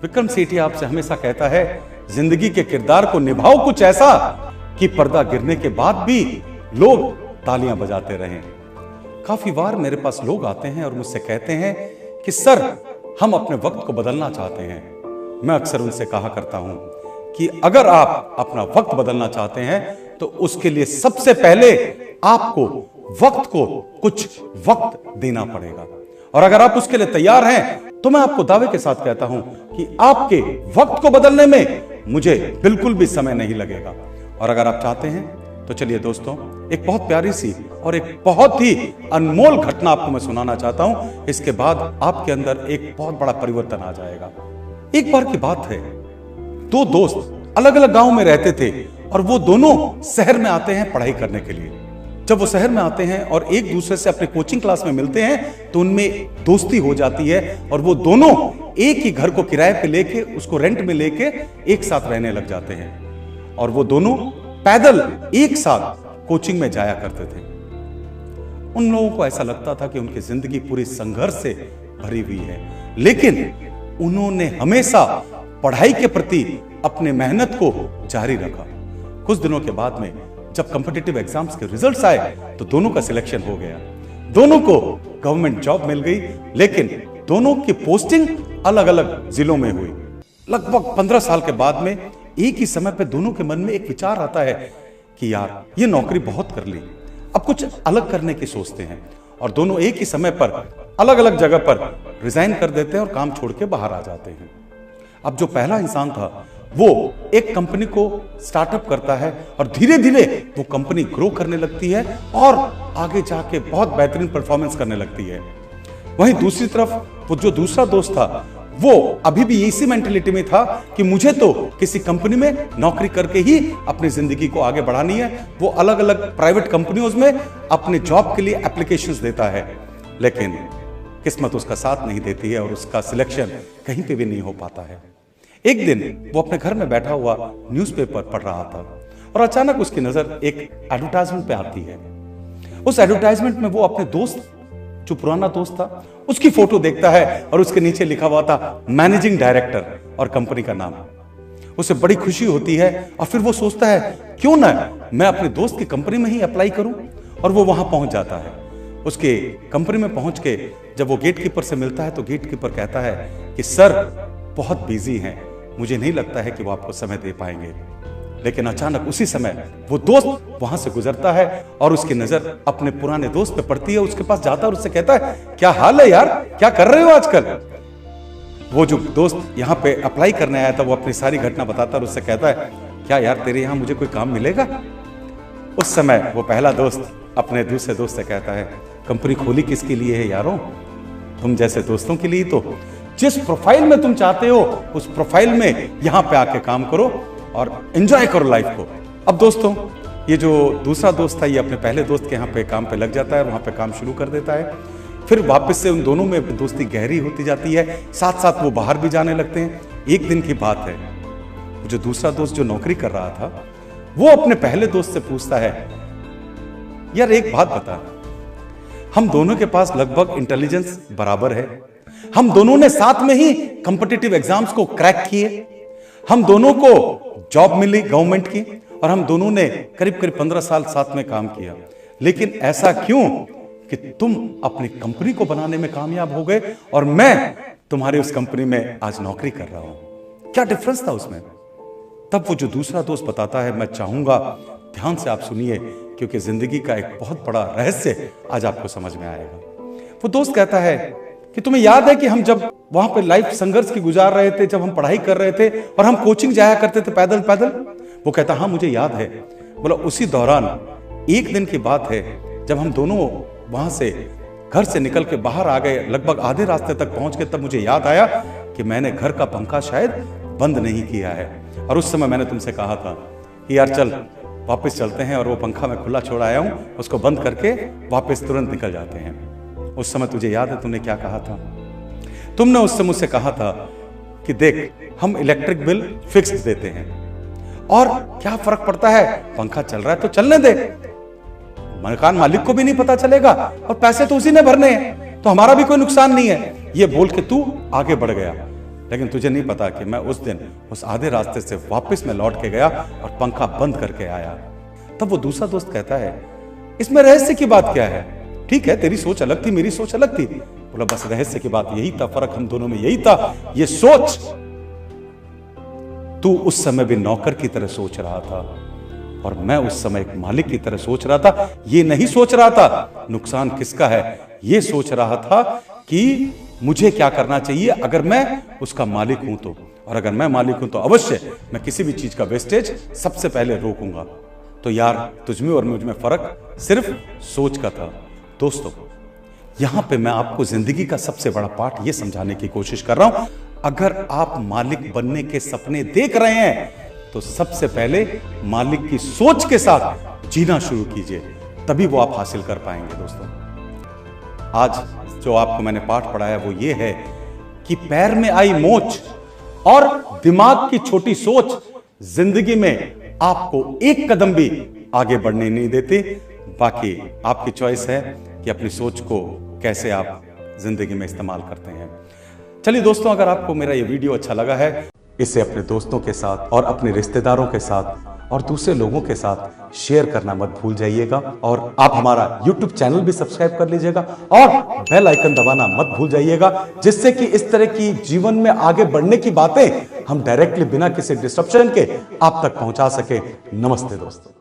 विक्रम सेठी आपसे हमेशा कहता है, जिंदगी के किरदार को निभाओ कुछ ऐसा कि पर्दा गिरने के बाद भी लोग तालियां बजाते रहें। काफी बार मेरे पास लोग आते हैं और मुझसे कहते हैं कि सर, हम अपने वक्त को बदलना चाहते हैं। मैं अक्सर उनसे कहा करता हूं कि अगर आप अपना वक्त बदलना चाहते हैं तो उसके लिए सबसे पहले आपको वक्त को कुछ वक्त देना पड़ेगा, और अगर आप उसके लिए तैयार हैं तो मैं आपको दावे के साथ कहता हूं कि आपके वक्त को बदलने में मुझे बिल्कुल भी समय नहीं लगेगा। और अगर आप चाहते हैं तो चलिए दोस्तों, एक बहुत प्यारी सी और एक बहुत ही अनमोल घटना आपको मैं सुनाना चाहता हूं। इसके बाद आपके अंदर एक बहुत बड़ा परिवर्तन आ जाएगा। एक बार की बात है, दो दोस्त अलग अलग गांव में रहते थे और वो दोनों शहर में आते हैं पढ़ाई करने के लिए। जब वो शहर में आते हैं और एक दूसरे से अपने कोचिंग क्लास में मिलते हैं तो उनमें दोस्ती हो जाती है और वो दोनों एक ही घर को किराए पे लेके, उसको रेंट में लेके एक साथ रहने लग जाते हैं। और वो दोनों पैदल एक साथ कोचिंग में जाया करते थे। उन लोगों को ऐसा लगता था कि उनकी जिंदगी पूरी संघर्ष से भरी हुई है, लेकिन उन्होंने हमेशा पढ़ाई के प्रति अपने मेहनत को जारी रखा। कुछ दिनों के बाद में जब कॉम्पिटिटिव एग्जाम्स के रिजल्ट्स आए तो दोनों का सिलेक्शन हो गया। दोनों को गवर्नमेंट जॉब मिल गई, लेकिन दोनों की पोस्टिंग अलग अलग जिलों में हुई। लगभग 15 साल के बाद में एक ही समय पे दोनों के मन में एक विचार आता है कि यार, ये नौकरी बहुत कर ली, अब कुछ अलग करने की सोचते हैं। और दोनों एक ही समय पर अलग अलग जगह पर रिजाइन कर देते हैं और काम छोड़ के बाहर आ जाते हैं। अब जो पहला इंसान था वो एक कंपनी को स्टार्टअप करता है और धीरे धीरे वो कंपनी ग्रो करने लगती है और आगे जाके बहुत बेहतरीन परफॉर्मेंस करने लगती है। वहीं दूसरी तरफ वो जो दूसरा दोस्त था वो अभी भी इसी मेंटेलिटी में था कि मुझे तो किसी कंपनी में नौकरी करके ही अपनी जिंदगी को आगे बढ़ानी है। वो अलग अलग प्राइवेट कंपनियों में अपने जॉब के लिए एप्लीकेशंस देता है, लेकिन किस्मत उसका साथ नहीं देती है और उसका सिलेक्शन कहीं पे भी नहीं हो पाता है। एक दिन वो अपने घर में बैठा हुआ न्यूज़पेपर पढ़ रहा था और अचानक उसकी नजर एक एडवर्टाइजमेंट पे आती है। उस एडवर्टाइजमेंट में वो अपने दोस्त, जो पुराना दोस्त था, उसकी फोटो देखता है और उसके नीचे लिखा हुआ था मैनेजिंग डायरेक्टर और कंपनी का नाम। उसे बड़ी खुशी होती है और फिर वो सोचता है क्यों ना मैं अपने दोस्त की कंपनी में ही अप्लाई करूं, और वो वहां पहुंच जाता है। उसके कंपनी में पहुंच के जब वो गेटकीपर से मिलता है तो गेटकीपर कहता है कि सर, बहुत बिजी हैं, मुझे नहीं लगता है कि वो आपको समय दे पाएंगे। लेकिन अचानक उसी समय वो दोस्त वहां से गुजरता है और उसकी नजर अपने पुराने दोस्त पे पड़ती है। उसके पास जाता है और उससे कहता है, क्या हाल है यार, क्या कर रहे हो आजकल? वो जो दोस्त यहाँ पे अप्लाई करने आया था वो अपनी सारी घटना बताता है और उससे कहता है, क्या यार तेरे यहाँ मुझे कोई काम मिलेगा? उस समय वो पहला दोस्त अपने दूसरे दोस्त से कहता है, कंपनी खोली किसके लिए है यारों? तुम जैसे दोस्तों के लिए। तो जिस प्रोफाइल में तुम चाहते हो उस प्रोफाइल में यहां पे आके काम करो और एंजॉय करो लाइफ को। अब दोस्तों, ये जो दूसरा दोस्त था ये अपने पहले दोस्त के यहाँ पे काम पे लग जाता है और वहां पे काम शुरू कर देता है। फिर वापस से उन दोनों में दोस्ती गहरी होती जाती है, साथ साथ वो बाहर भी जाने लगते हैं। एक दिन की बात है, जो दूसरा दोस्त जो नौकरी कर रहा था वो अपने पहले दोस्त से पूछता है, यार एक बात बता, हम दोनों के पास लगभग इंटेलिजेंस बराबर है, हम दोनों ने साथ में ही कॉम्पिटिटिव एग्जाम्स को क्रैक किए, हम दोनों को जॉब मिली गवर्नमेंट की और हम दोनों ने करीब करीब 15 साल साथ में काम किया, लेकिन ऐसा क्यों कि तुम अपनी कंपनी को बनाने में कामयाब हो गए और मैं तुम्हारी उस कंपनी में आज नौकरी कर रहा हूं? क्या डिफरेंस था उसमें? तब वो जो दूसरा दोस्त बताता है, मैं चाहूंगा ध्यान से आप सुनिए क्योंकि जिंदगी का एक बहुत बड़ा रहस्य आज आपको समझ में आएगा। वो दोस्त कहता है कि तुम्हें याद है कि हम जब वहां पे लाइफ संघर्ष की गुजार रहे थे, जब हम पढ़ाई कर रहे थे और हम कोचिंग जाया करते थे पैदल पैदल? वो कहता, हाँ मुझे याद है। बोला, उसी दौरान एक दिन की बात है जब हम दोनों वहां से घर से निकल के बाहर आ गए, लगभग आधे रास्ते तक पहुंच गए, तब मुझे याद आया कि मैंने घर का पंखा शायद बंद नहीं किया है। और उस समय मैंने तुमसे कहा था कि यार चल वापस चलते हैं, और वो पंखा मैं खुला छोड़ आया हूं, उसको बंद करके वापस तुरंत निकल जाते हैं। उस समय तुझे याद है तुमने क्या कहा था? तुमने उस समय मुझसे कहा था कि देख, हम इलेक्ट्रिक बिल फिक्स देते हैं और क्या फर्क पड़ता है, पंखा चल रहा है तो चलने दे, मकान मालिक को भी नहीं पता चलेगा और पैसे तो उसी ने भरने हैं, तो हमारा भी कोई नुकसान नहीं है। ये बोल के तू आगे बढ़ गया। लेकिन तुझे नहीं पता कि मैं उस दिन उस आधे रास्ते से वापस में लौट के गया और पंखा बंद करके आया। तब वो दूसरा दोस्त कहता है, इसमें रहस्य की बात क्या है? ठीक है, तेरी सोच अलग थी, मेरी सोच अलग थी। बोला, बस रहस्य की बात यही था, फर्क हम दोनों में यही था, ये सोच। तू उस समय भी नौकर की तरह सोच रहा था और मैं उस समय एक मालिक की तरह सोच रहा था। ये नहीं सोच रहा था नुकसान किसका है, ये सोच रहा था कि मुझे क्या करना चाहिए अगर मैं उसका मालिक हूं तो, और अगर मैं मालिक हूं तो अवश्य मैं किसी भी चीज का वेस्टेज सबसे पहले रोकूंगा। तो यार, तुझमें और मुझ में फर्क सिर्फ सोच का था। दोस्तों, यहां पे मैं आपको जिंदगी का सबसे बड़ा पाठ यह समझाने की कोशिश कर रहा हूं, अगर आप मालिक बनने के सपने देख रहे हैं तो सबसे पहले मालिक की सोच के साथ जीना शुरू कीजिए, तभी वो आप हासिल कर पाएंगे। दोस्तों, आज जो आपको मैंने पाठ पढ़ाया वो ये है कि पैर में आई मोच और दिमाग की छोटी सोच जिंदगी में आपको एक कदम भी आगे बढ़ने नहीं देती। बाकी आपकी चॉइस है कि अपनी सोच को कैसे आप जिंदगी में इस्तेमाल करते हैं। चलिए दोस्तों, अगर आपको मेरा ये वीडियो अच्छा लगा है, इसे अपने दोस्तों के साथ और अपने रिश्तेदारों के साथ और दूसरे लोगों के साथ शेयर करना मत भूल जाइएगा। और आप हमारा YouTube चैनल भी सब्सक्राइब कर लीजिएगा और बेल आइकन दबाना मत भूल जाइएगा, जिससे कि इस तरह की जीवन में आगे बढ़ने की बातें हम डायरेक्टली बिना किसी डिस्ट्रप्शन के आप तक पहुंचा सके। नमस्ते दोस्तों।